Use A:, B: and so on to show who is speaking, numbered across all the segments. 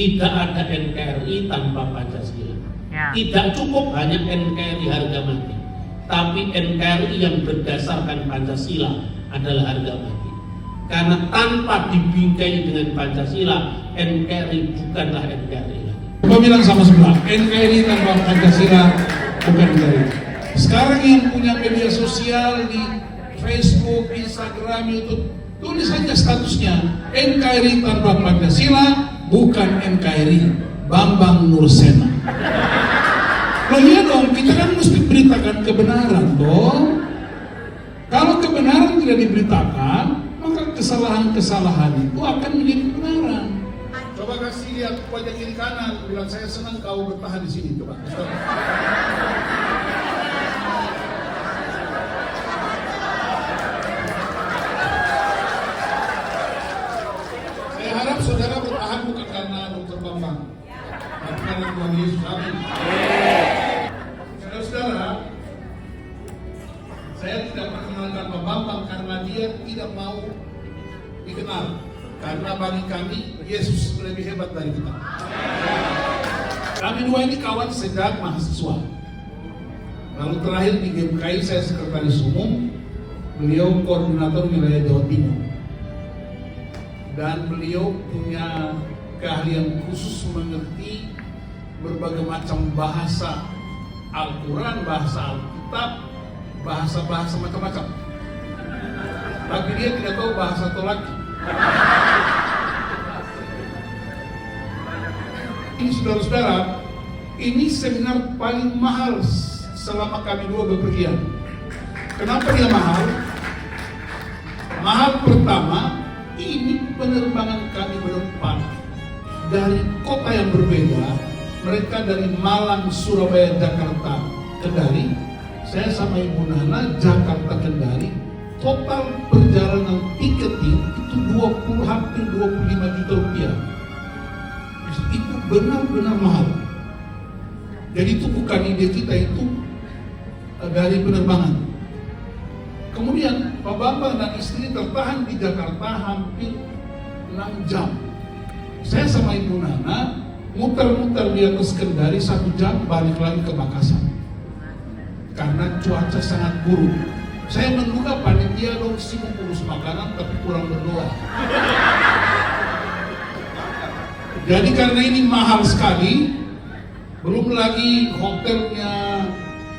A: Tidak ada NKRI tanpa Pancasila.
B: Ya.
A: Tidak cukup hanya NKRI harga mati, tapi NKRI yang berdasarkan Pancasila adalah harga mati. Karena tanpa dibingkai dengan Pancasila, NKRI bukanlah NKRI lagi.
C: Gua bilang sama sebelah, NKRI tanpa Pancasila bukan NKRI. Sekarang yang punya media sosial di Facebook, Instagram, YouTube, tulis saja statusnya NKRI tanpa Pancasila bukan NKRI Bambang Nursena. Loh iya dong, kita kan mesti beritakan kebenaran dong. Kalau kebenaran tidak diberitakan, maka kesalahan-kesalahan itu akan menjadi kebenaran.
D: Coba kasih lihat wajah kiri kanan, bilang saya senang kau bertahan di sini. Coba. Saya harap saudara bertahan bukan karena Dr. Bambang, tapi karena Tuhan Yesus. Amin. Saudara-saudara, saya tidak perkenalkan Pak Bambang karena dia tidak mau dikenal. Karena bagi kami, Yesus lebih hebat dari kita. Kami dua ini kawan sejak mahasiswa. Lalu terakhir di GMKI saya sekretaris umum, beliau koordinator wilayah Jawa Timur. Dan beliau punya keahlian khusus mengerti berbagai macam bahasa Al-Quran, bahasa Alkitab, bahasa-bahasa macam-macam. Tapi dia tidak tahu bahasa Tolaki. Ini saudara-saudara, ini seminar paling mahal selama kami dua bepergian. Kenapa dia mahal? Mahal pertama, ini penerbangan kami berempat dari kota yang berbeda. Mereka dari Malang, Surabaya, Jakarta, Kendari. Saya sama Ibu Nana, Jakarta, Kendari. Total perjalanan tiketing itu hampir 25 juta rupiah. Itu benar-benar mahal. Jadi itu bukan ide kita, itu dari penerbangan. Kemudian Pak Bambang dan istri tertahan di Jakarta hampir 6 jam. Saya sama Ibu Nana muter-muter di atas Kendari 1 jam, balik lagi ke Makassar. Karena cuaca sangat buruk. Saya menduga panitia dong sibuk urus makanan tapi kurang berdoa. Jadi karena ini mahal sekali, belum lagi hotelnya,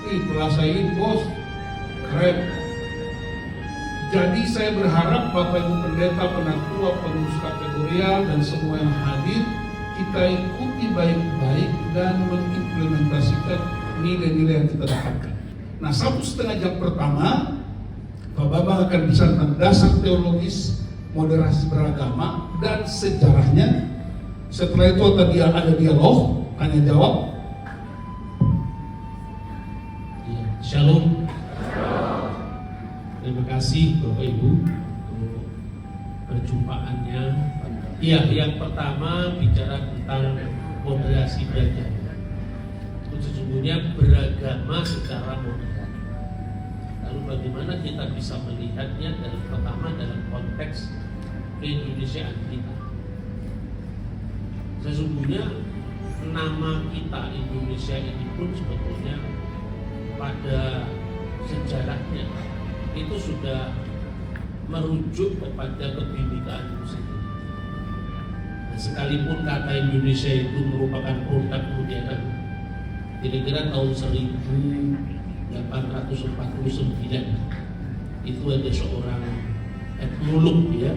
D: perasain bos, keren. Jadi saya berharap Bapak Ibu Pendeta, Penatua, Pengurus Kategorial dan semua yang hadir, kita ikuti baik-baik dan mengimplementasikan nilai-nilai yang kita dapatkan. Nah, 1,5 jam pertama, Pak Bambang akan bicara tentang dasar teologis moderasi beragama dan sejarahnya. Setelah itu tadi ada dialog, tanya jawab.
A: Ya, Shalom. Terima kasih Bapak Ibu untuk perjumpaannya. Iya, yang pertama bicara tentang moderasi beragama. Itu sesungguhnya beragama secara moderat. Lalu bagaimana kita bisa melihatnya pertama dalam konteks keindonesiaan kita. Sesungguhnya nama kita Indonesia ini pun sebetulnya pada sejarahnya itu sudah merujuk kepada kebinekaan itu sendiri. Nah, sekalipun kata Indonesia itu merupakan produk modern, kira-kira tahun 1849 itu ada seorang etnolog, ya,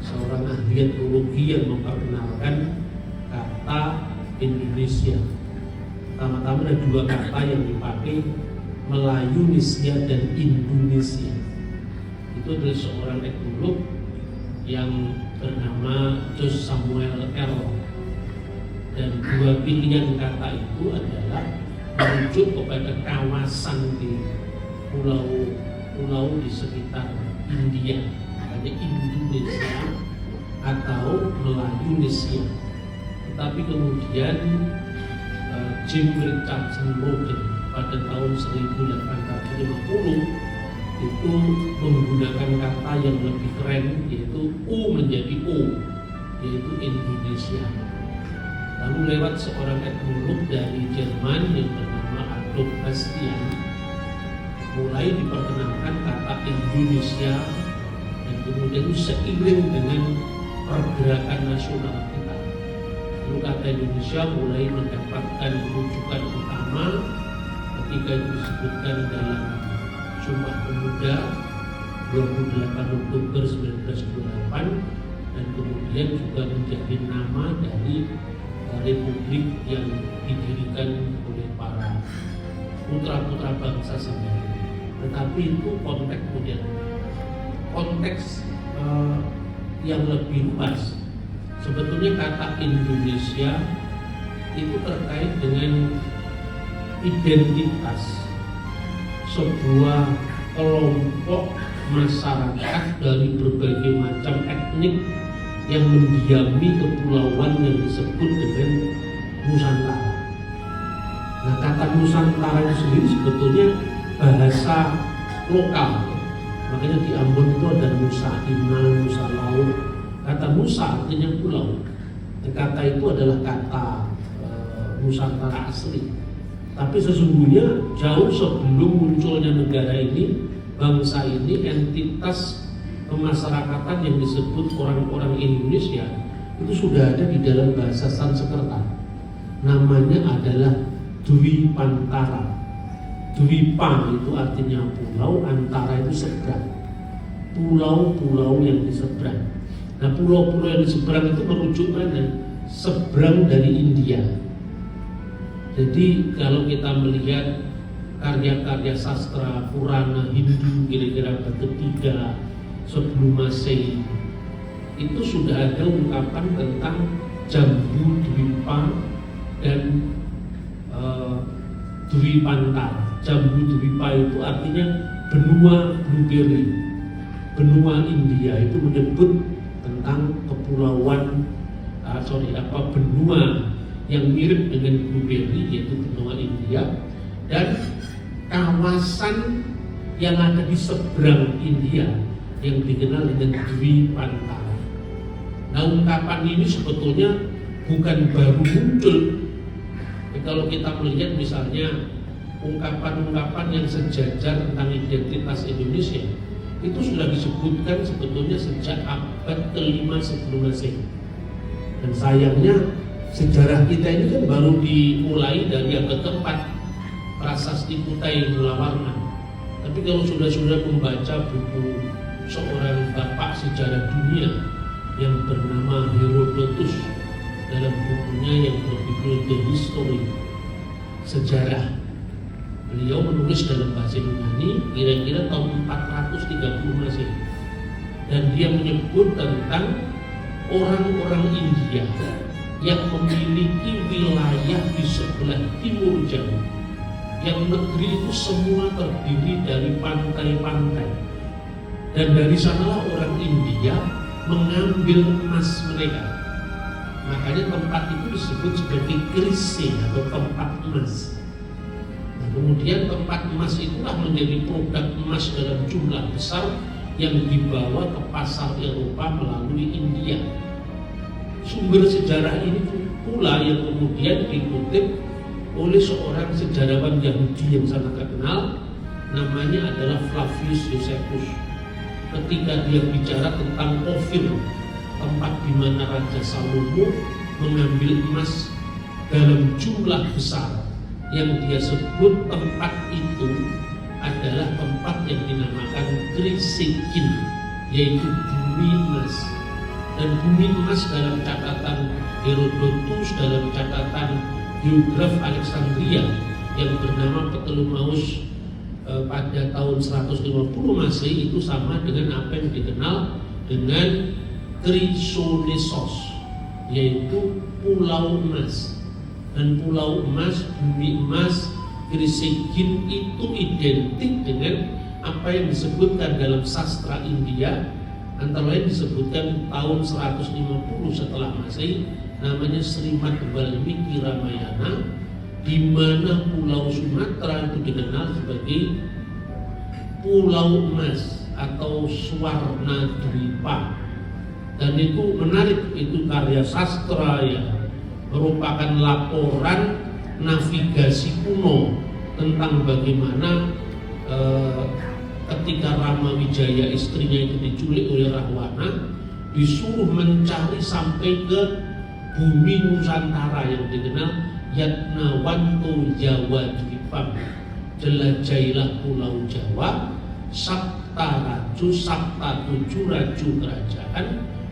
A: seorang ahli etnologi yang memperkenalkan kata Indonesia. Pertama-tama ada 2 kata yang dipakai, Melayunesia dan Indonesia. Itu adalah seorang etnolog yang bernama Jos Samuel Erl. Dan 2 pilihan kata itu adalah merujuk kepada kawasan di pulau di sekitar India, ada Indonesia atau Melayunesia. Tetapi kemudian Jim Richardson Morgan pada tahun 1850 itu menggunakan kata yang lebih keren, yaitu U menjadi O, yaitu Indonesia. Lalu lewat seorang etnolog dari Jerman yang bernama Adolf Bastian, mulai diperkenalkan kata Indonesia, dan kemudian seiring dengan pergerakan nasional kita, lalu kata Indonesia mulai mendapatkan rujukan utama ketika itu disebutkan dalam Sumpah Pemuda 28 Oktober 1928, dan kemudian juga menjadi nama dari republik yang didirikan oleh para putra-putra bangsa sampai hari ini. Tetapi itu konteks modern. Konteks yang lebih luas, sebetulnya kata Indonesia itu terkait dengan identitas sebuah kelompok masyarakat dari berbagai macam etnik yang mendiami kepulauan yang disebut dengan Nusantara. Nah, kata Nusantara itu sendiri sebetulnya bahasa lokal. Makanya di Ambon itu ada Nusa Ina, Nusa Laut. Kata Nusa artinya pulau. Dan kata itu adalah kata Nusantara asli. Tapi sesungguhnya jauh sebelum munculnya negara ini, bangsa ini, entitas kemasyarakatan yang disebut orang-orang Indonesia itu sudah ada di dalam bahasa Sanskerta. Namanya adalah Dwi Pantara. Dwipa itu artinya pulau, antara itu seberang. Pulau-pulau yang di seberang. Nah, pulau-pulau yang di seberang itu merujuk mana? Seberang dari India. Jadi kalau kita melihat karya-karya sastra Purana Hindu kira-kira abad ketiga sebelum Masehi, itu sudah ada ungkapan tentang Jambu Dwipa dan Dwi Pantara. Jambu Dwipa itu artinya benua blueberry, benua India. Itu menyebut tentang kepulauan benua yang mirip dengan blueberry, yaitu benua India, dan kawasan yang ada di seberang India yang dikenal dengan Dwi Pantara. Nah, ungkapan ini sebetulnya bukan baru muncul. Kalau kita melihat misalnya ungkapan-ungkapan yang sejajar tentang identitas Indonesia, itu sudah disebutkan sebetulnya sejak abad ke-5 sebelum Masehi. Dan sayangnya sejarah kita ini kan baru dimulai dari abad ke-4, Prasasti Kutai Mulawarna. Tapi kalau sudah membaca buku seorang bapak sejarah dunia yang bernama Herodotus, dalam bukunya yang berjudul The History, sejarah, beliau menulis dalam bahasa Yunani kira-kira tahun 430 Masehi, dan dia menyebut tentang orang-orang India yang memiliki wilayah di sebelah timur jauh, yang negeri itu semua terdiri dari pantai-pantai, dan dari sanalah orang India mengambil emas mereka. Makanya tempat itu disebut sebagai Krise atau tempat emas. Nah, kemudian tempat emas itulah menjadi produk emas dalam jumlah besar yang dibawa ke pasar Eropa melalui India. Sumber sejarah ini pula yang kemudian dikutip oleh seorang sejarawan Yahudi yang sangat terkenal, namanya adalah Flavius Josephus. Ketika dia bicara tentang Ofir, tempat di mana Raja Salomo mengambil emas dalam jumlah besar, yang dia sebut tempat itu adalah tempat yang dinamakan Krisekin, yaitu bumi emas. Dan bumi emas dalam catatan Herodotus, dalam catatan geograf Alexandria yang bernama Ptolemeus pada tahun 150 Masehi, itu sama dengan apa yang dikenal dengan Chrysonesos, yaitu pulau emas. Dan pulau emas, bumi emas, Krisekin itu identik dengan apa yang disebutkan dalam sastra India. Antara lain disebutkan tahun 150 setelah Masehi, namanya Srimad Valmiki Ramayana, di mana pulau Sumatera itu dikenal sebagai pulau emas atau Swarna Dwipa. Dan itu menarik, itu karya sastra ya, merupakan laporan navigasi kuno tentang bagaimana ketika Rama Wijaya istrinya itu diculik oleh Rahwana, disuruh mencari sampai ke bumi Nusantara yang dikenal Yatnawanto Jawa Dwipam, jelajahilah pulau Jawa, Sabta Raju, Sabta 7 raju kerajaan,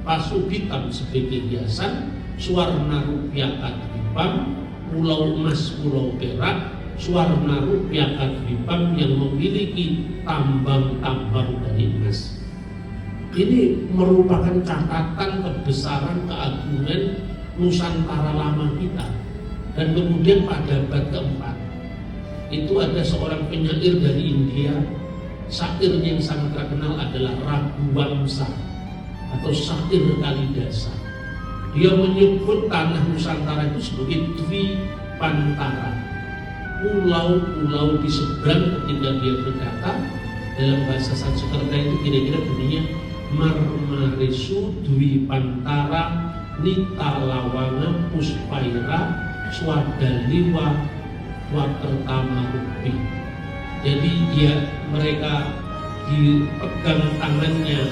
A: Pasubitam sebagai hiasan, Suwarna Rupiah Kadwipam, pulau emas, pulau perak, Suwarna Rupiah Kadwipam yang memiliki tambang-tambang dari emas. Ini merupakan catatan kebesaran keagungan Nusantara lama kita. Dan kemudian pada abad keempat itu ada seorang penyair dari India, syairnya yang sangat terkenal adalah Raghuvamsa atau syair Kalidasa. Dia menyebut tanah Nusantara itu sebagai Dwipantara, pulau-pulau di seberang. Ketika dia berkata dalam bahasa Sanskerta itu kira-kira bunyinya Marmaresu Dwipantara Nitalawanga Puspaira Swadaliwa Watertama Rupi. Jadi mereka dipegang tangannya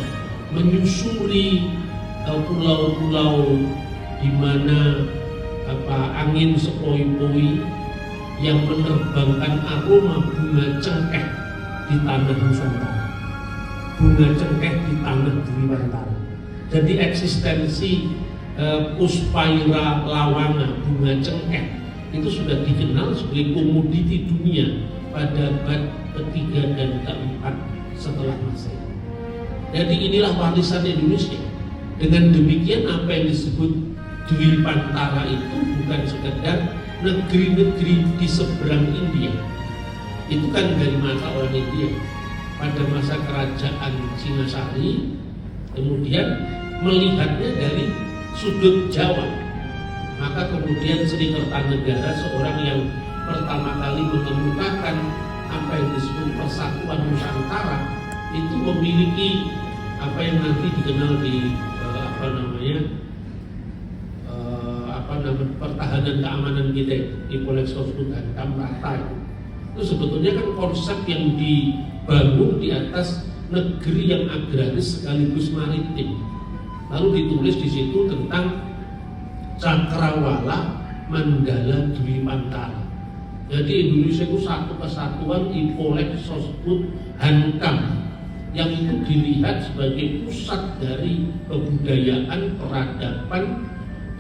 A: menyusuri pulau-pulau di mana angin sepoi-poi yang menerbangkan aroma bunga cengkeh di tanah Nusantara. Bunga cengkeh di tanah Dwipantara. Jadi eksistensi Puspaira Lawanga, bunga cengkeh, itu sudah dikenal sebagai komoditi dunia pada abad ketiga dan keempat setelah Masehi. Jadi inilah warisan Indonesia. Dengan demikian apa yang disebut Dwipantara itu bukan sekedar negeri-negeri di seberang India. Itu kan dari masa orang India pada masa kerajaan Singasari, kemudian melihatnya dari sudut Jawa. Maka kemudian Sri Kertanegara, seorang yang pertama kali mengemukakan apa yang disebut persatuan Nusantara, itu memiliki apa yang nanti dikenal di pertahanan keamanan kita di Polexkosud dan Kamrata. Itu sebetulnya kan konsep yang dibangun di atas negeri yang agraris sekaligus maritim. Lalu ditulis di situ tentang Cakrawala Mandala Dwipantara. Jadi Indonesia itu satu kesatuan di Polexkosud Hankam yang itu dilihat sebagai pusat dari kebudayaan peradaban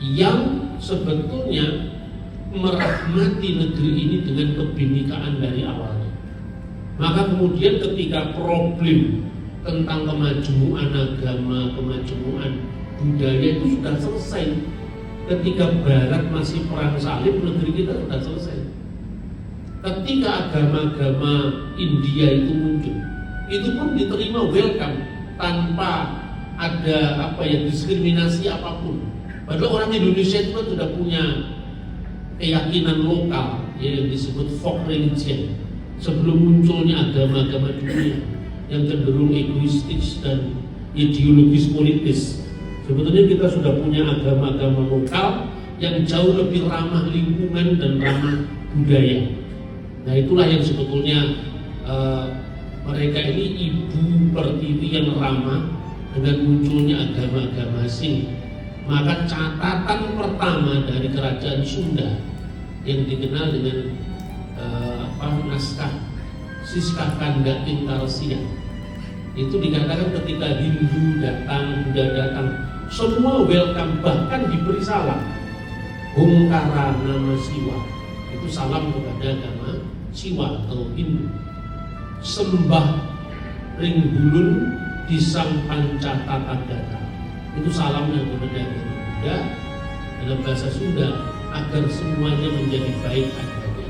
A: yang sebetulnya merahmati negeri ini dengan kebinekaan dari awalnya. Maka kemudian ketika problem tentang kemajemukan agama, kemajemukan budaya itu sudah selesai. Ketika Barat masih perang salib, negeri kita sudah selesai. Ketika agama-agama India itu muncul, itu pun diterima welcome tanpa ada diskriminasi apapun. Padahal orang Indonesia itu kan sudah punya keyakinan lokal yang disebut folk religion sebelum munculnya agama-agama dunia yang cenderung egoistis dan ideologis politis. Sebetulnya kita sudah punya agama-agama lokal yang jauh lebih ramah lingkungan dan ramah budaya. Nah itulah yang sebetulnya mereka ini ibu pertiwi yang ramah dengan munculnya agama-agama asing. Maka catatan pertama dari kerajaan Sunda yang dikenal dengan naskah Siskah Kanda Intarsia, itu dikatakan ketika Hindu datang, Buddha datang, semua welcome, bahkan diberi salam Hungkara nama Siwa, itu salam kepada agama Siwa atau Hindu. Sembah Ringgulun Disang Pancatathagata, itu salamnya kepada Buddha dalam bahasa Sunda agar semuanya menjadi baik adanya.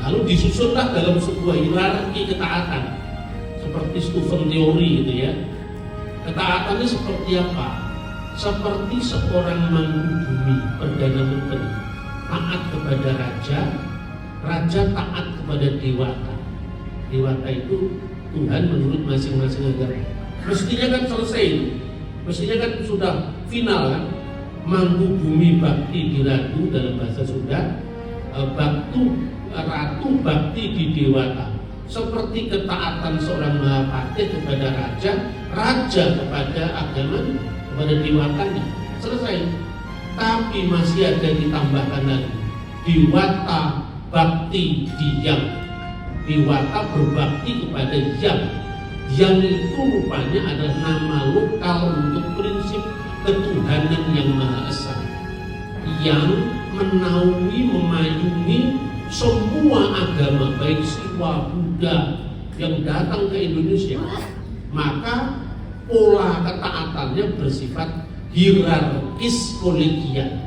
A: Lalu disusunlah dalam sebuah hierarki ketaatan seperti Stephen teori gitu ya. Ketaatannya seperti apa? Seperti seorang mangku bumi, perdana menteri taat kepada raja, raja taat kepada dewata. Dewata itu Tuhan menurut masing-masing agama. Mestinya kan selesai itu. Mestinya kan sudah final kan. Mangkubumi bakti di ratu dalam bahasa Sunda, ratu bakti di dewata. Seperti ketaatan seorang Mahapati kepada raja, raja kepada agama, kepada dewatanya. Selesai. Tapi masih ada ditambahkan lagi, dewata bakti di yang. Dewata berbakti kepada yang. Yang itu rupanya adalah nama lokal untuk prinsip ketuhanan yang Maha Esa, yang menaungi, memayungi semua agama, baik Siwa, Buddha yang datang ke Indonesia. Maka pola ketaatannya bersifat hierarkis kolegial.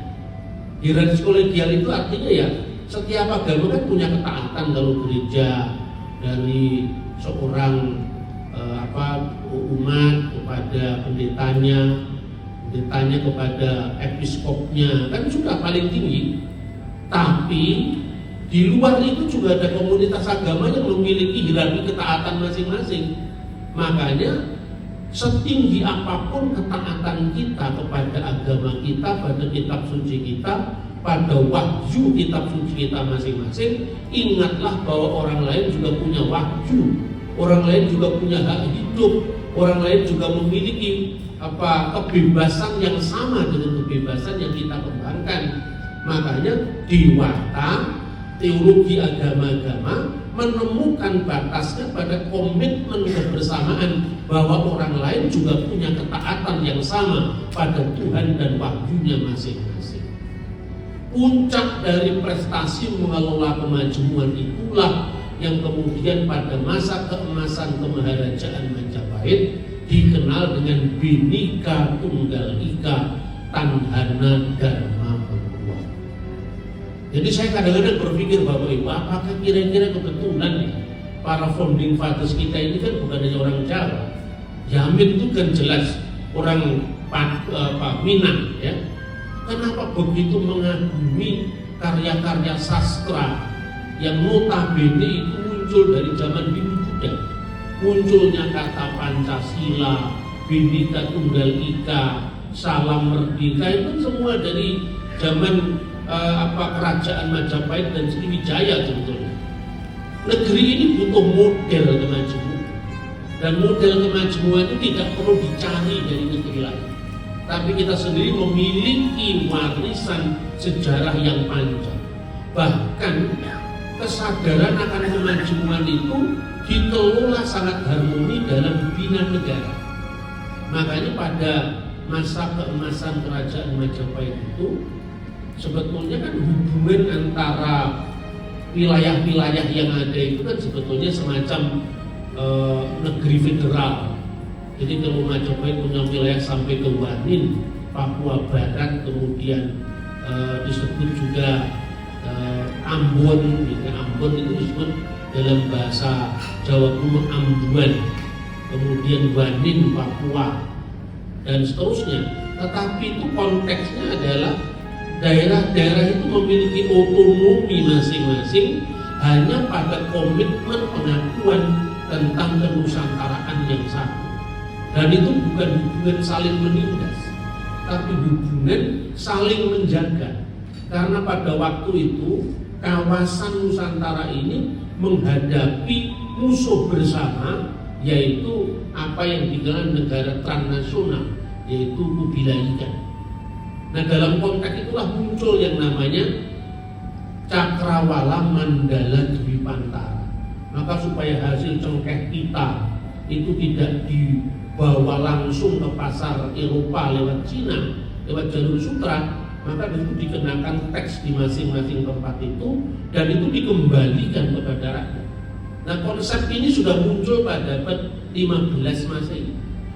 A: Hierarkis kolegial itu artinya ya, setiap agama kan punya ketaatan. Kalau gereja dari seorang umat kepada pendetanya kepada episkopnya, kan sudah paling tinggi. Tapi di luar itu juga ada komunitas agama yang memiliki hierarki ketaatan masing-masing. Makanya setinggi apapun ketaatan kita kepada agama kita, pada kitab suci kita, pada wahyu kitab suci kita masing-masing, ingatlah bahwa orang lain juga punya wahyu, orang lain juga punya hak hidup, orang lain juga memiliki kebebasan yang sama dengan kebebasan yang kita kembangkan. Makanya Dewata, teologi agama-agama, menemukan batasnya pada komitmen kebersamaan bahwa orang lain juga punya ketaatan yang sama pada Tuhan dan wahyunya masing-masing. Puncak dari prestasi mengelola kemajemuan itulah yang kemudian pada masa keemasan Kemaharajaan Majapahit dikenal dengan Bhinneka Tunggal Ika Tanhana Dharma Mengkuat. Jadi saya kadang-kadang berpikir Bapak Ibu, apakah kira-kira kebetulan nih para founding fathers kita ini kan bukan hanya orang Jawa. Yamin itu kan jelas orang Minang ya. Kenapa begitu mengagumi karya-karya sastra yang notabene itu muncul dari zaman Hindu Buddha? Munculnya kata Pancasila, Bhinneka Tunggal Ika, Salam Merdeka, itu semua dari zaman kerajaan Majapahit dan Sriwijaya sebetulnya. Negeri ini butuh model kemajemuan, dan model kemajemuan itu tidak perlu dicari dari negeri lain. Tapi kita sendiri memiliki warisan sejarah yang panjang. Bahkan kesadaran akan kemajemuan itu dikelola sangat harmoni dalam bina negara. Makanya pada masa keemasan kerajaan Majapahit itu sebetulnya kan hubungan antara wilayah-wilayah yang ada itu kan sebetulnya semacam negeri federal. Jadi kalau Majapahit punya wilayah sampai ke Wanin, Papua Barat, kemudian disebut juga Ambon, Ambon itu disebut dalam bahasa Jawa Kuno Ambuan, kemudian Wanin, Papua, dan seterusnya. Tetapi itu konteksnya adalah daerah-daerah itu memiliki otonomi masing-masing hanya pada komitmen pengakuan tentang kenusantaraan yang satu. Dan itu bukan hubungan saling menindas, tapi hubungan saling menjaga. Karena pada waktu itu kawasan Nusantara ini menghadapi musuh bersama, yaitu apa yang dikenal negara transnasional, yaitu Kubilai Ikan. Nah, dalam konteks itulah muncul yang namanya Cakrawala Mandala Dwipantara. Maka supaya hasil cengkeh kita itu tidak dibawa langsung ke pasar Eropa lewat Cina, lewat jalur sutra, maka itu dikenakan teks di masing-masing tempat itu, dan itu dikembalikan kepada rakyat. Nah, konsep ini sudah muncul pada abad 15 Masehi.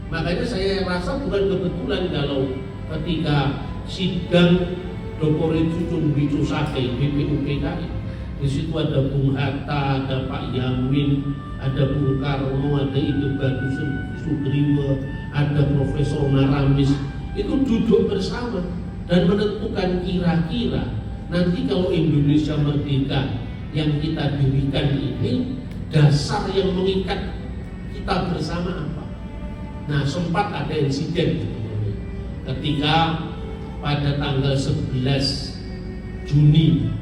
A: Makanya saya rasa bukan kebetulan kalau ketika sidang Dopore Cucun Bicu Sake BPUPKI, di situ ada Bung Hatta, ada Pak Yamin, ada Bung Karno, ada Ide Bagus Sugriwo, ada Profesor Naramis, itu duduk bersama dan menentukan kira-kira nanti kalau Indonesia merdeka yang kita dirikan ini, dasar yang mengikat kita bersama apa? Nah, sempat ada insiden ketika pada tanggal 11 Juni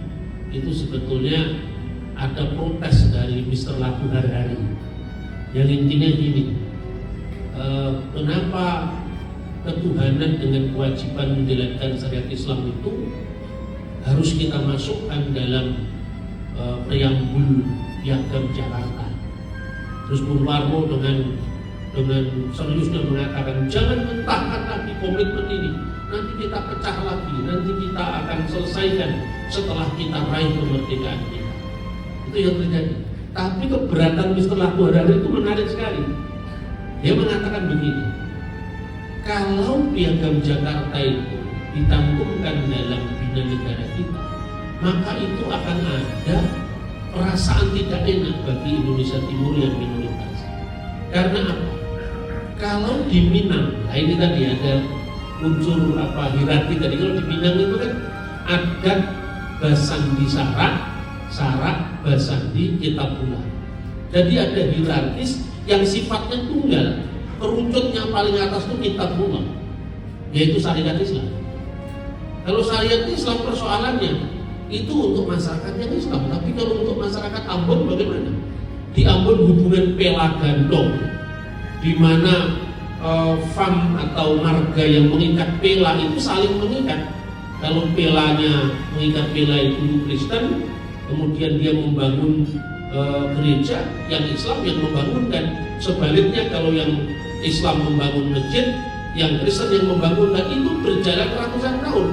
A: itu sebetulnya ada protes dari Mr. Laku Harhari yang intinya gini, kenapa ketuhanan dengan kewajiban menjalankan syariat Islam itu harus kita masukkan dalam preambul Piagam Jakarta. Terus Bung Karno dengan seriusnya mengatakan jangan mentahkan lagi komitmen ini, nanti kita pecah lagi, nanti kita akan selesaikan setelah kita raih kemerdekaan kita. Itu yang terjadi. Tapi keberatan Mr. Laku Harhari itu menarik sekali. Dia mengatakan begini, kalau Piagam Jakarta itu ditanggungkan dalam bina negara kita, maka itu akan ada perasaan tidak enak bagi Indonesia Timur yang minoritas. Karena apa? Kalau di Minang, nah ini tadi ada unsur hierarki tadi. Kalau di Minang itu kan adat Basandi Sarak, Basandi Kitabullah. Jadi ada hierarkis yang sifatnya tunggal. Kerucutnya paling atas itu Kitabullah, yaitu syariat Islam. Kalau syariat Islam persoalannya itu untuk masyarakat yang Islam, tapi kalau untuk masyarakat Ambon bagaimana? Di Ambon hubungan pela gandong, di mana fam atau marga yang mengikat pela itu saling mengikat. Kalau pelanya mengikat pela itu Kristen, kemudian dia membangun gereja, yang Islam yang membangunkan. Sebaliknya kalau yang Islam membangun masjid, yang Kristen yang membangunkan, itu berjalan ratusan tahun.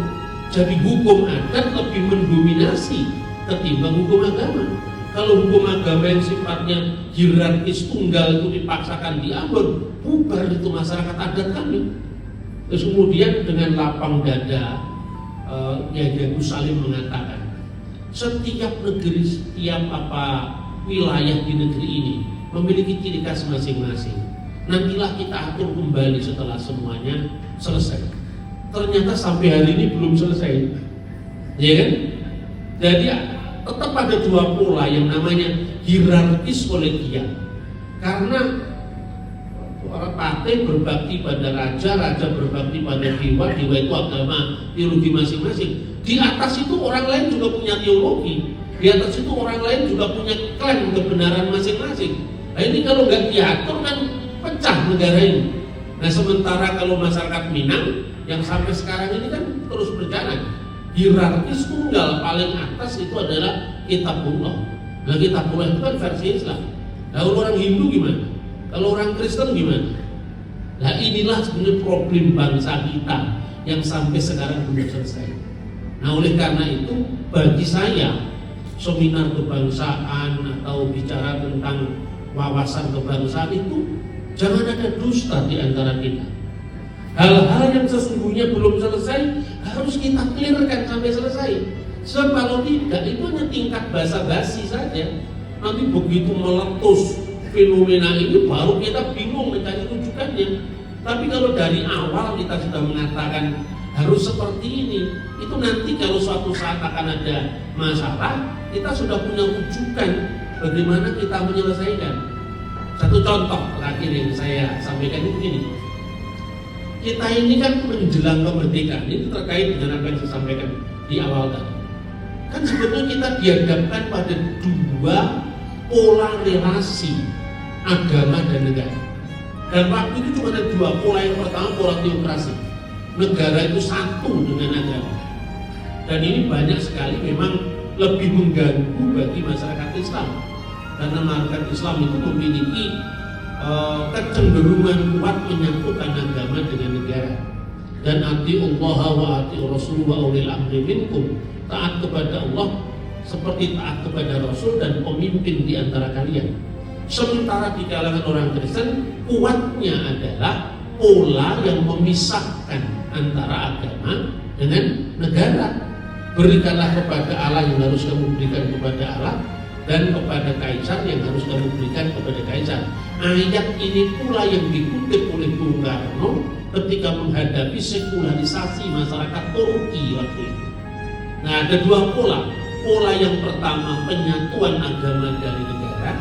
A: Jadi hukum adat lebih mendominasi ketimbang hukum agama. Kalau hukum agama yang sifatnya hierarkis tunggal itu dipaksakan di Ambon, bubar itu masyarakat adat kami. Terus kemudian dengan lapang dada, Kiai Gus Salim mengatakan, setiap negeri, setiap wilayah di negeri ini memiliki ciri khas masing-masing. Nantilah kita atur kembali setelah semuanya selesai. Ternyata sampai hari ini belum selesai, ya kan? Jadi tetap ada dua pola yang namanya hierarkis kolegial. Karena Pate berbakti pada raja, raja berbakti pada dewa, dewa itu agama, teologi masing-masing. Di atas itu orang lain juga punya teologi, di atas itu orang lain juga punya klaim kebenaran masing-masing. Nah ini kalau nggak diatur kan pecah negara ini. Nah sementara kalau masyarakat Minang yang sampai sekarang ini kan terus berjalan, hierarkis tunggal paling atas itu adalah Kitabullah. Nah Kitabullah itu kan versi Islam. Nah orang Hindu gimana? Kalau orang Kristen gimana? Nah inilah sebenarnya problem bangsa kita yang sampai sekarang belum selesai. Nah oleh karena itu bagi saya seminar kebangsaan atau bicara tentang wawasan kebangsaan itu jangan ada dusta di antara kita. Hal-hal yang sesungguhnya belum selesai harus kita clearkan sampai selesai. Sebab kalau tidak itu hanya tingkat basa-basi saja. Nanti begitu meletus fenomena ini baru kita bingung mencari rujukannya. Tapi kalau dari awal kita sudah mengatakan harus seperti ini, itu nanti kalau suatu saat akan ada masalah, kita sudah punya rujukan bagaimana kita menyelesaikan. Satu contoh terakhir yang saya sampaikan itu begini. Kita ini kan menjelang kemerdekaan, ini terkait dengan apa yang saya sampaikan di awal tadi. Kan sebetulnya kita dihadapkan pada dua pola relasi agama dan negara. Dan waktu itu cuma ada dua pola. Yang pertama pola teokrasi, negara itu satu dengan agama. Dan ini banyak sekali memang lebih mengganggu bagi masyarakat Islam, karena masyarakat Islam itu memiliki kecenderungan kuat menyatukan agama dengan negara. Dan atiullah wa atiur rasul wa ulil amri minkum, taat kepada Allah seperti taat kepada Rasul dan pemimpin di antara kalian. Sementara di kalangan orang Kristen kuatnya adalah pola yang memisahkan antara agama dengan negara. Berikanlah kepada Allah yang harus kamu berikan kepada Allah, dan kepada kaisar yang harus kamu berikan kepada kaisar. Ayat ini pula yang dikutip oleh Bung Karno ketika menghadapi sekularisasi masyarakat Turki waktu itu. Nah ada dua pola. Pola yang pertama penyatuan agama dari negara,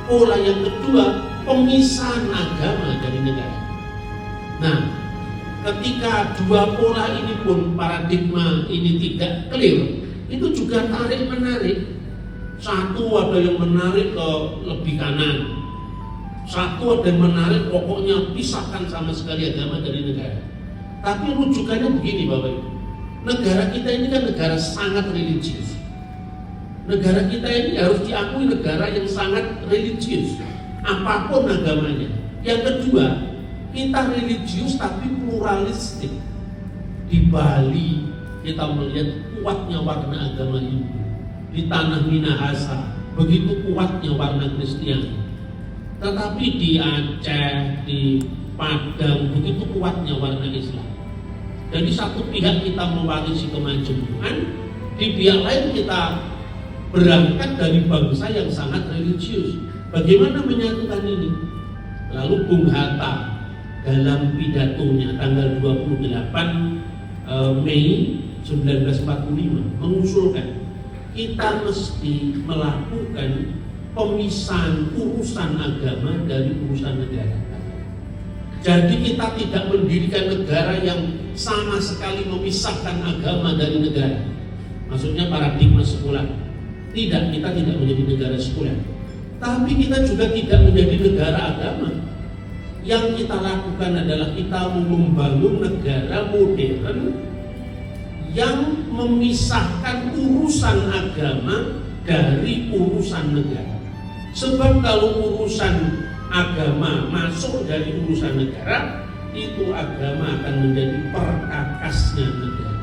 A: pola yang kedua pemisahan agama dari negara. Nah ketika dua pola ini pun paradigma ini tidak clear, itu juga tarik menarik. Satu ada yang menarik ke lebih kanan, satu ada yang menarik pokoknya pisahkan sama sekali agama dari negara. Tapi rujukannya begini Bapak Ibu, negara kita ini kan negara sangat religius. Negara kita ini harus diakui negara yang sangat religius, apapun agamanya. Yang kedua, kita religius tapi pluralistik. Di Bali kita melihat kuatnya warna agama Hindu. Di tanah Minahasa begitu kuatnya warna Kristiani. Tetapi di Aceh, di Padang begitu kuatnya warna Islam. Jadi satu pihak kita mewarisi kemajemukan, di pihak lain kita berangkat dari bangsa yang sangat religius. Bagaimana menyatukan ini? Lalu Bung Hatta dalam pidatonya tanggal 28 Mei 1945 mengusulkan kita mesti melakukan pemisahan urusan agama dari urusan negara. Jadi kita tidak mendirikan negara yang sama sekali memisahkan agama dari negara. Maksudnya paradigma sekuler. Tidak, kita tidak menjadi negara sekuler. Tapi kita juga tidak menjadi negara agama. Yang kita lakukan adalah kita membangun negara modern yang memisahkan urusan agama dari urusan negara. Sebab kalau urusan agama masuk dari urusan negara, itu agama akan menjadi perkakasnya negara.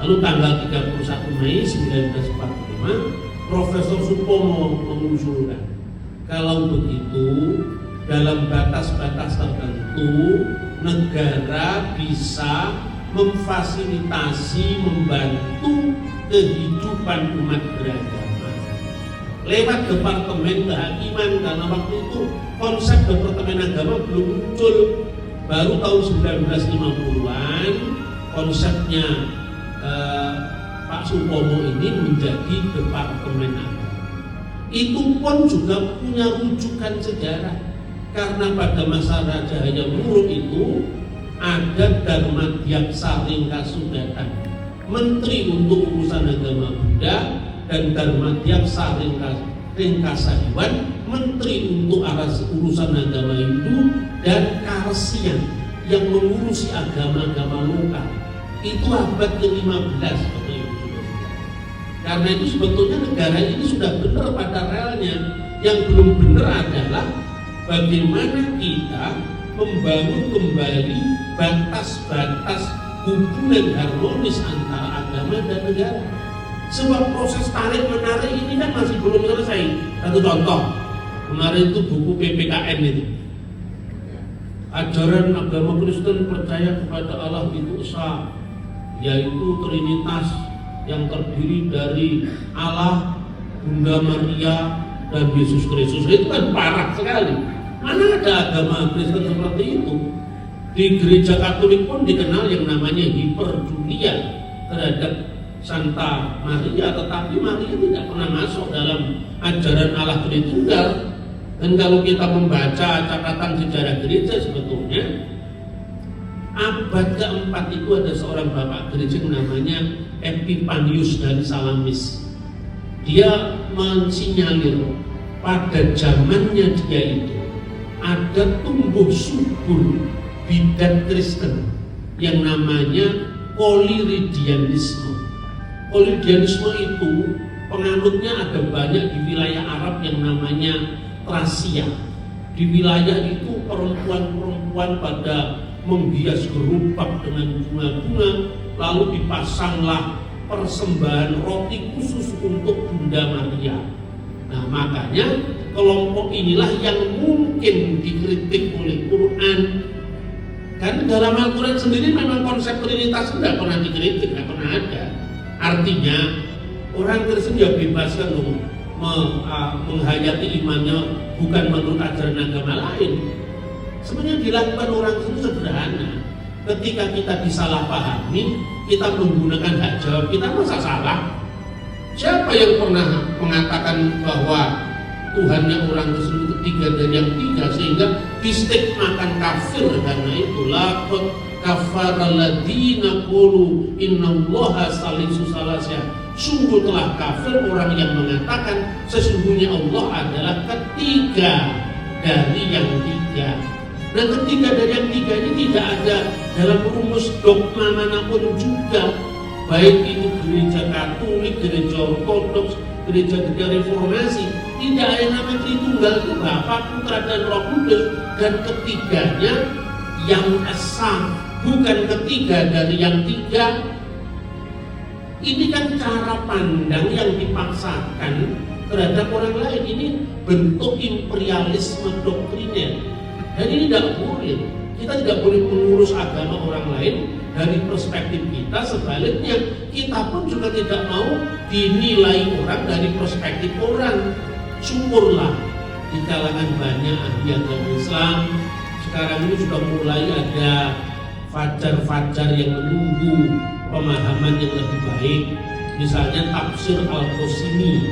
A: Lalu tanggal 31 Mei 1945 Profesor Supomo mengusulkan, kalau begitu dalam batas-batas tertentu negara bisa memfasilitasi, membantu kehidupan umat beragama lewat Departemen Kehakiman, karena waktu itu konsep Departemen Agama belum muncul, baru tahun 1950-an konsepnya Pak Supomo ini menjadi Departemen Agama. Itu pun juga punya rujukan sejarah, karena pada masa Raja Hayam Wuruk itu ada Darmadiaksa Ringkasudatan, Menteri untuk urusan agama Buddha, dan Darmadiaksa Ringkasadewan, Menteri untuk urusan agama Hindu, dan Karsian yang mengurusi agama-agama lokal. Itu abad ke-15. Karena itu sebetulnya negara ini sudah benar pada realnya. Yang belum benar adalah bagaimana kita membangun kembali batas-batas hubungan harmonis antara agama dan negara. Sebab proses tarik menarik ini kan masih belum selesai. Satu contoh, kemarin itu buku PPKN itu, ajaran agama Kristen percaya kepada Allah itu esa, yaitu Trinitas yang terdiri dari Allah, Bunda Maria, dan Yesus Kristus. Itu kan parah sekali. Mana ada agama Kristen seperti itu? Di gereja Katolik pun dikenal yang namanya hiperdulia terhadap Santa Maria, tetapi Maria tidak pernah masuk dalam ajaran Allah Tritunggal. Dan kalau kita membaca catatan sejarah gereja, sebetulnya abad keempat itu ada seorang bapak gereja namanya Epipanius dari Salamis. Dia mensinyalir pada zamannya dia itu ada tumbuh subur bidat Kristen yang namanya Koliridianisme. Koliridianisme itu penganutnya ada banyak di wilayah Arab yang namanya Trasia. Di wilayah itu perempuan-perempuan pada menghias gerobak dengan bunga-bunga, lalu dipasanglah persembahan roti khusus untuk Bunda Maria. Nah, makanya kelompok inilah yang mungkin dikritik oleh Quran. Kan dalam Al-Quran sendiri memang konsep Trinitas tidak pernah dikritik, tidak pernah ada. Artinya orang Kristen ya bebas kan menghayati imannya bukan menurut ajaran agama lain. Sebenarnya dilakukan orang itu sederhana. Ketika kita disalahpahami, kita menggunakan hak jawab kita, masa salah? Siapa yang pernah mengatakan bahwa Tuhannya orang tersebut ketiga dari yang tiga, sehingga distigmakan kafir. Karena itu laqad kafara alladziina qulu innallaha salisu salasya. Sungguh telah kafir orang yang mengatakan sesungguhnya Allah adalah ketiga dari yang tiga. Nah, ketiga dari yang tiga ini tidak ada dalam rumus dogma manapun juga, baik itu gereja Katolik, gereja Ortodoks, gereja Reformasi. Tidak ada yang namanya Tritunggal, itu Bapa, Putra dan Roh Kudus, dan ketiganya yang esa, bukan ketiga dari yang tiga. Ini kan cara pandang yang dipaksakan terhadap orang lain. Ini bentuk imperialisme doktriner. Dan ini tidak boleh. Kita tidak boleh mengurus agama orang lain dari perspektif kita. Sebaliknya, kita pun juga tidak mau dinilai orang dari perspektif orang. Syukurlah di kalangan banyak ahli agama Islam sekarang ini sudah mulai ada fajar-fajar yang menunggu pemahaman yang lebih baik. Misalnya tafsir Al-Qasimi.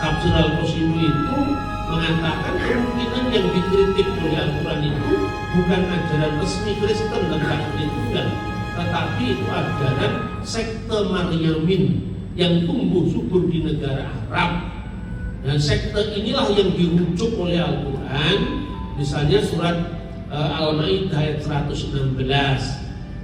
A: Tafsir Al-Qasimi itu mengatakan kemungkinan yang dikritik oleh Al-Quran itu bukan ajaran resmi Kristen tentang Tritunggal, tetapi itu ajaran sekte Maryamin yang tumbuh subur di negara Arab. Dan sekte inilah yang dirujuk oleh Al-Quran. Misalnya surat Al-Maidah ayat 116.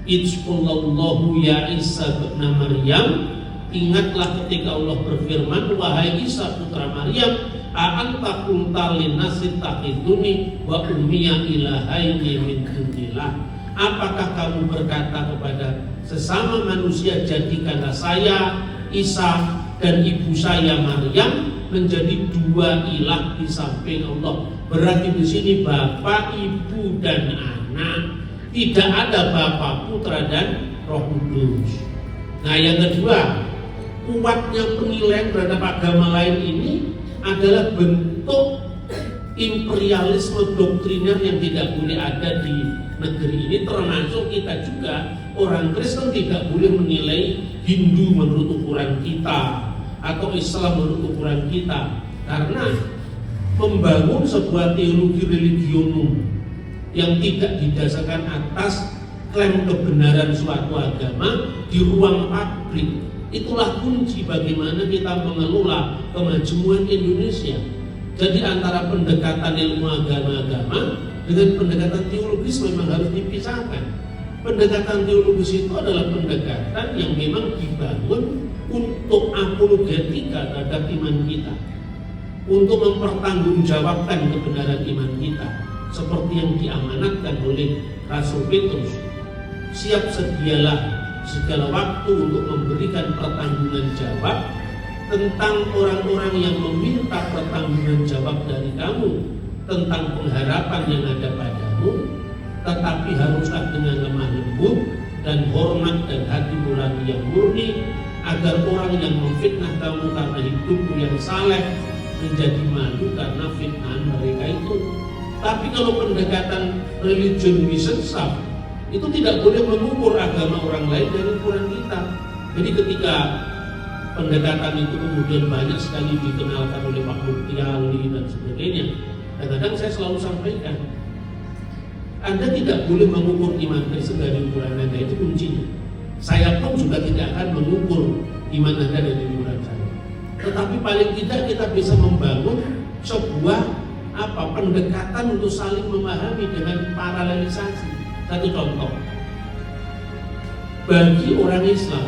A: Idzqullallahu ya Isa bin Maryam. Ingatlah ketika Allah berfirman, wahai Isa putra Maryam, a'anta qulta linnasi takhiduni wa ummiya ilahaini min dunillah. Apakah kamu berkata kepada sesama manusia, jadikanlah saya Isa dan ibu saya Maryam menjadi dua ilah di samping Allah. Berarti di sini Bapa, Ibu dan Anak. Tidak ada Bapa, Putra dan Roh Kudus. Nah, yang kedua, kuatnya penilaian terhadap agama lain ini adalah bentuk imperialisme doktriner yang tidak boleh ada di negeri ini. Termasuk kita juga, orang Kristen tidak boleh menilai Hindu menurut ukuran kita atau Islam menurut ukuran kita, karena membangun sebuah teologi religionum yang tidak didasarkan atas klaim kebenaran suatu agama di ruang publik, itulah kunci bagaimana kita mengelola kemajuan Indonesia. Jadi antara pendekatan ilmu agama-agama dengan pendekatan teologis memang harus dipisahkan. Pendekatan teologis itu adalah pendekatan yang memang dibangun untuk apologetika terhadap iman kita, untuk mempertanggungjawabkan kebenaran iman kita, seperti yang diamanatkan oleh Rasul Petrus. Siap sedialah segala waktu untuk memberikan pertanggungan jawab tentang orang-orang yang meminta pertanggungan jawab dari kamu tentang pengharapan yang ada padamu, tetapi haruslah dengan lemah lembut dan hormat dan hati nurani yang murni, agar orang yang memfitnah kamu karena hidupmu yang saleh menjadi malu karena fitnahan mereka itu. Tapi kalau pendekatan religion mission self itu tidak boleh mengukur agama orang lain dari ukuran kita. Jadi ketika pendekatan itu kemudian banyak sekali dikenalkan oleh Pak Mukti Ali dan sebagainya, kadang-kadang saya selalu sampaikan, Anda tidak boleh mengukur iman Kristen dari ukuran Anda, itu kuncinya. Saya pun juga tidak akan mengukur iman Anda dari ukuran saya. Tetapi paling tidak kita bisa membangun sebuah pendekatan untuk saling memahami dengan paralelisasi. Satu contoh, bagi orang Islam,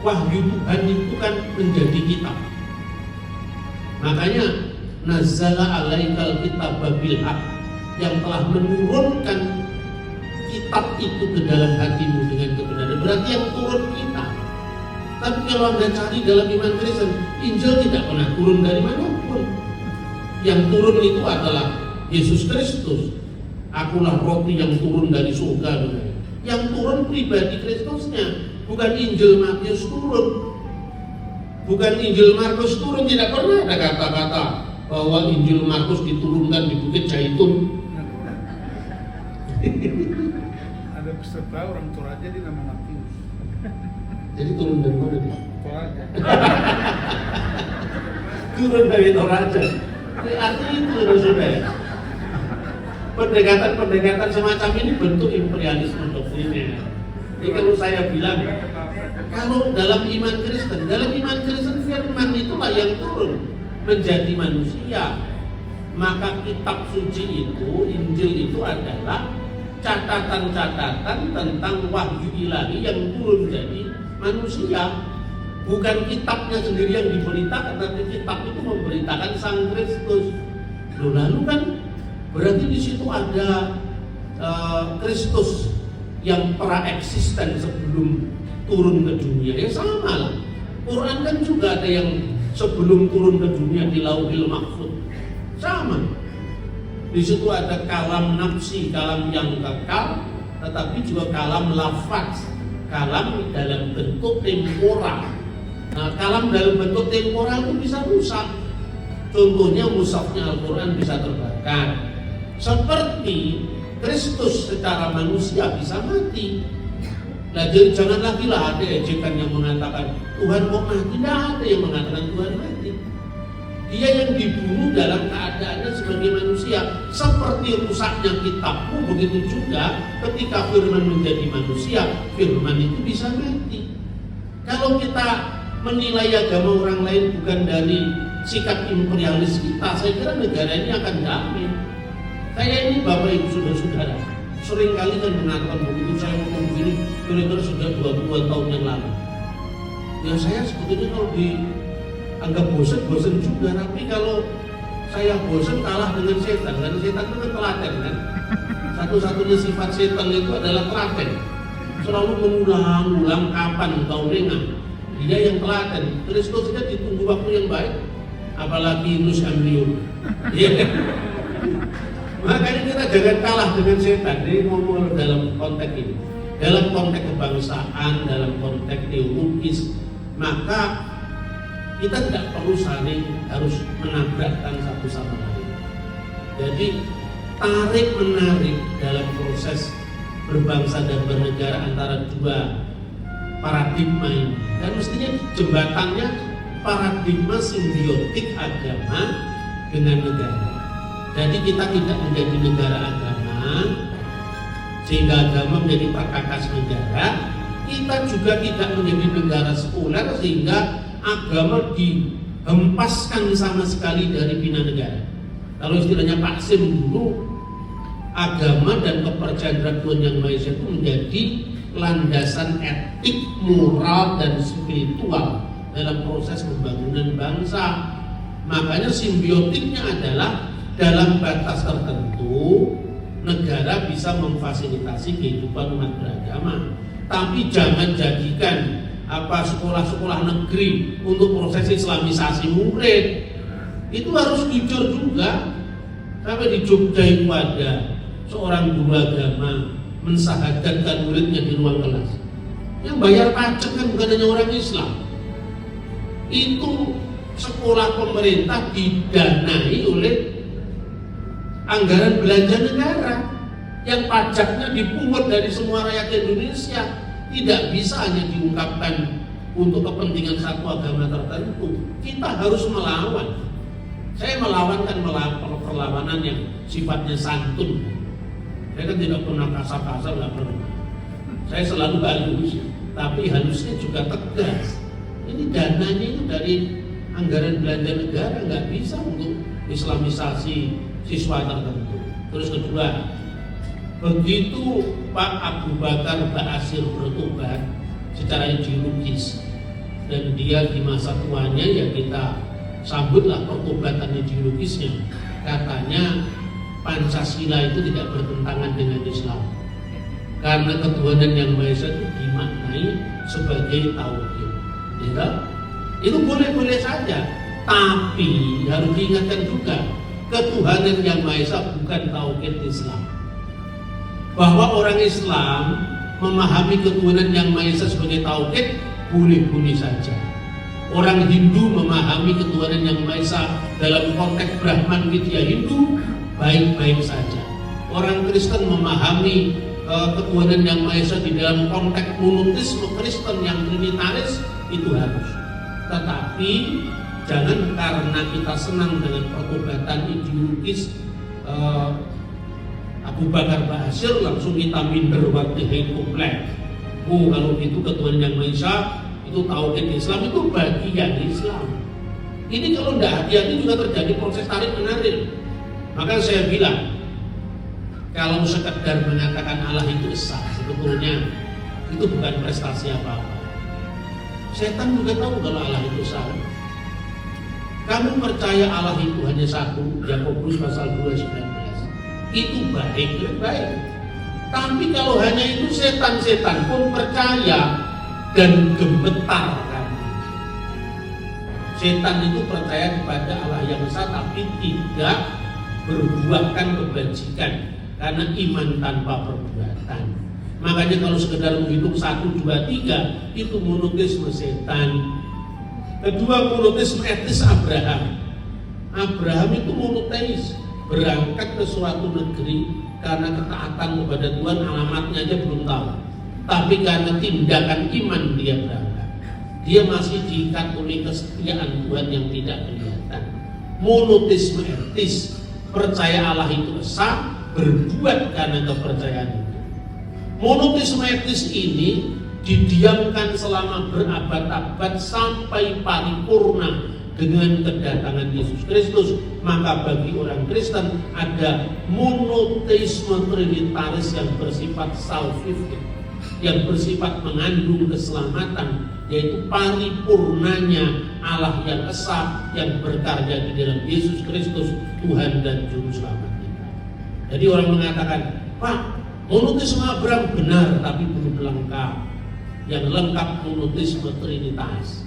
A: wahyu Tuhan itu kan menjadi kitab. Makanya nazzala alaikal kitab bil haq, yang telah menurunkan kitab itu ke dalam hatimu dengan kebenaran. Berarti yang turun kita. Tapi kalau Anda cari dalam iman Kristen, Injil tidak pernah turun dari manapun. Yang turun itu adalah Yesus Kristus. Akulah roti yang turun dari surga. Yang turun pribadi Kristusnya, bukan Injil Matius turun, bukan Injil Markus turun. Tidak pernah ada kata-kata bahwa Injil Markus diturunkan di Bukit Zaitun.
B: Ada peserta orang Toraja di nama Matius.
A: Jadi turun dari mana dia?
B: Toraja.
A: Turun dari Toraja. Artinya itu saudara. Pendekatan semacam ini bentuk imperialisme doktriner. Jadi kalau saya bilang, kalau dalam iman Kristen firman itulah yang turun menjadi manusia. Maka kitab suci itu, Injil itu adalah catatan-catatan tentang wahyu ilahi yang turun jadi manusia. Bukan kitabnya sendiri yang diberitakan, tapi kitab itu memberitakan Sang Kristus. Lalu kan berarti di situ ada Kristus yang pra-eksisten sebelum turun ke dunia. Ya sama lah. Quran kan juga ada yang sebelum turun ke dunia di Lauhil Mahfuz. Sama. Di situ ada kalam nafsi, kalam yang kekal, tetapi juga kalam lafaz, kalam dalam bentuk temporal. Nah, kalam dalam bentuk temporal itu bisa rusak. Contohnya mushafnya Al-Quran bisa terbakar. Seperti Kristus secara manusia bisa mati. Nah, jadi jangan lagi lah ada ejekan yang mengatakan Tuhan kok mati. Tidak ada yang mengatakan Tuhan mati. Dia yang dibunuh dalam keadaannya sebagai manusia. Seperti rusaknya kitabmu, begitu juga ketika firman menjadi manusia, firman itu bisa mati. Kalau kita menilai agama orang lain bukan dari sikap imperialis kita, saya kira negara ini akan damai. Saya ini Bapak Ibu Saudara-saudara sering kali kan mengatakan begitu saya ngomong begini kira-kira sudah 20 tahun yang lalu. Ya saya sebetulnya kalau dianggap bosan juga, tapi kalau saya bosan kalah dengan setan, karena setan itu kan telaten kan. Satu-satunya sifat setan itu adalah telaten. Selalu mengulang-ulang kapan kau dengar. Dia yang telaten. Kristus saja ditunggu waktu yang baik, apalagi Nus Amriun. Iya. Makanya kita jangan kalah dengan setan. Jadi ngomong dalam konteks ini, dalam konteks kebangsaan, dalam konteks teologis, maka kita tidak perlu saling harus menabrakkan satu sama lain. Jadi tarik menarik dalam proses berbangsa dan bernegara antara dua paradigma ini, dan mestinya jembatannya paradigma simbiotik agama dengan negara. Jadi kita tidak menjadi negara agama sehingga agama menjadi perkakas negara, kita juga tidak menjadi negara sekuler sehingga agama dihempaskan sama sekali dari bina negara. Kalau istilahnya Pak Sim dulu, agama dan kepercayaan Tuhan Yang Maha Esa itu menjadi landasan etik, moral, dan spiritual dalam proses pembangunan bangsa. Makanya simbiotiknya adalah dalam batas tertentu negara bisa memfasilitasi kehidupan umat beragama, tapi jangan jadikan sekolah-sekolah negeri untuk proses islamisasi murid. Itu harus jujur juga. Sampai di Jogja itu ada seorang guru agama mensahadatkan muridnya di ruang kelas. Yang bayar pajak kan bukan hanya orang Islam. Itu sekolah pemerintah didanai oleh anggaran belanja negara yang pajaknya dipungut dari semua rakyat Indonesia. Tidak bisa hanya diungkapkan untuk kepentingan satu agama tertentu. Kita harus melawan. Saya melawan perlawanan yang sifatnya santun. Saya kan tidak pernah kasar-kasar, nggak pernah. Saya selalu halus, tapi halusnya juga tegas. Ini dananya itu dari anggaran belanja negara, nggak bisa untuk islamisasi siswa tertentu. Terus kedua, begitu Pak Abu Bakar Ba'asyir bertobat secara ideologis dan dia di masa tuanya, ya kita sambutlah pertobatan ideologisnya. Katanya Pancasila itu tidak bertentangan dengan Islam karena ketuhanan Yang Maha Esa itu dimaknai sebagai tauhid. Ya, itu boleh-boleh saja, tapi harus diingatkan juga ketuhanan Yang Maha Esa bukan tauhid Islam. Bahwa orang Islam memahami ketuhanan Yang Maha Esa sebagai tauhid boleh-boleh saja. Orang Hindu memahami ketuhanan Yang Maha Esa dalam konteks Brahman Widya Hindu baik-baik saja. Orang Kristen memahami ketuhanan Yang Maha Esa di dalam konteks monoteisme Kristen yang trinitaris itu harus. Tetapi Jangan karena kita senang dengan pertobatan ideologis Abu Bakar Ba'asyir langsung kita minder waktu komplek. Kalau itu ketuhanan yang Maha Esa, itu tauhid Islam, itu bagian Islam. Ini kalau tidak hati-hati juga terjadi proses tarik menarik. Maka saya bilang, kalau sekedar mengatakan Allah itu esa, sebetulnya itu bukan prestasi apa-apa. Setan juga tahu kalau Allah itu esa. Kamu percaya Allah itu hanya satu, Yakobus pasal 2:19. Itu baik. Tapi kalau hanya itu, setan-setan pun percaya dan gemetar kan. Setan itu percaya kepada Allah yang esa tapi tidak berbuahkan kebajikan, karena iman tanpa perbuatan. Makanya kalau sekedar menghitung 1, 2, 3 itu monoteisme setan. Kedua, monoteisme etis Abraham. Abraham itu monoteis, berangkat ke suatu negeri karena ketaatan kepada Tuhan, alamatnya aja belum tahu. Tapi karena tindakan iman dia berangkat. Dia masih diikat oleh kesetiaan Tuhan yang tidak kelihatan. Monoteisme etis, percaya Allah itu esa, berbuat karena kepercayaan itu. Monoteisme etis ini didiamkan selama berabad-abad sampai paripurna dengan kedatangan Yesus Kristus. Maka bagi orang Kristen ada monoteisme trinitaris yang bersifat salvific, yang bersifat mengandung keselamatan, yaitu paripurnanya Allah yang esa yang berkarya di dalam Yesus Kristus, Tuhan dan Juru Selamat kita. Jadi orang mengatakan, Pak, monoteisme Abraham benar tapi belum lengkap. Yang lengkap monoteisme trinitas.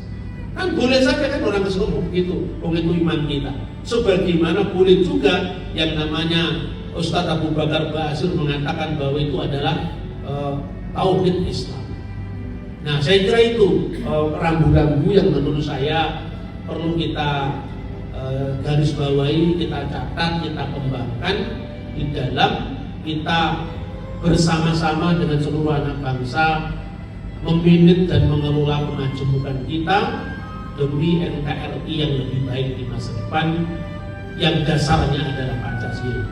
A: Kan boleh saja kan orang ngomong begitu, itu iman kita. Sebagaimana boleh juga yang namanya Ustadz Abu Bakar Ba'asyir mengatakan bahwa itu adalah tauhid Islam. Nah, saya kira itu rambu-rambu yang menurut saya perlu kita garis bawahi, kita catat, kita kembangkan di dalam kita bersama-sama dengan seluruh anak bangsa meminit dan mengelola kemajemukan kita demi NKRI yang lebih baik di masa depan, yang dasarnya adalah Pancasila.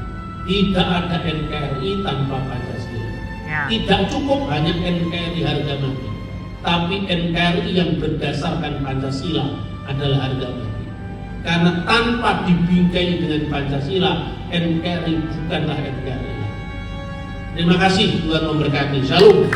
A: Tidak ada NKRI tanpa Pancasila. Tidak cukup hanya NKRI harga mati, tapi NKRI yang berdasarkan Pancasila adalah harga mati. Karena tanpa dibingkai dengan Pancasila, NKRI bukanlah NKRI. Terima kasih, Tuhan memberkati. Shalom.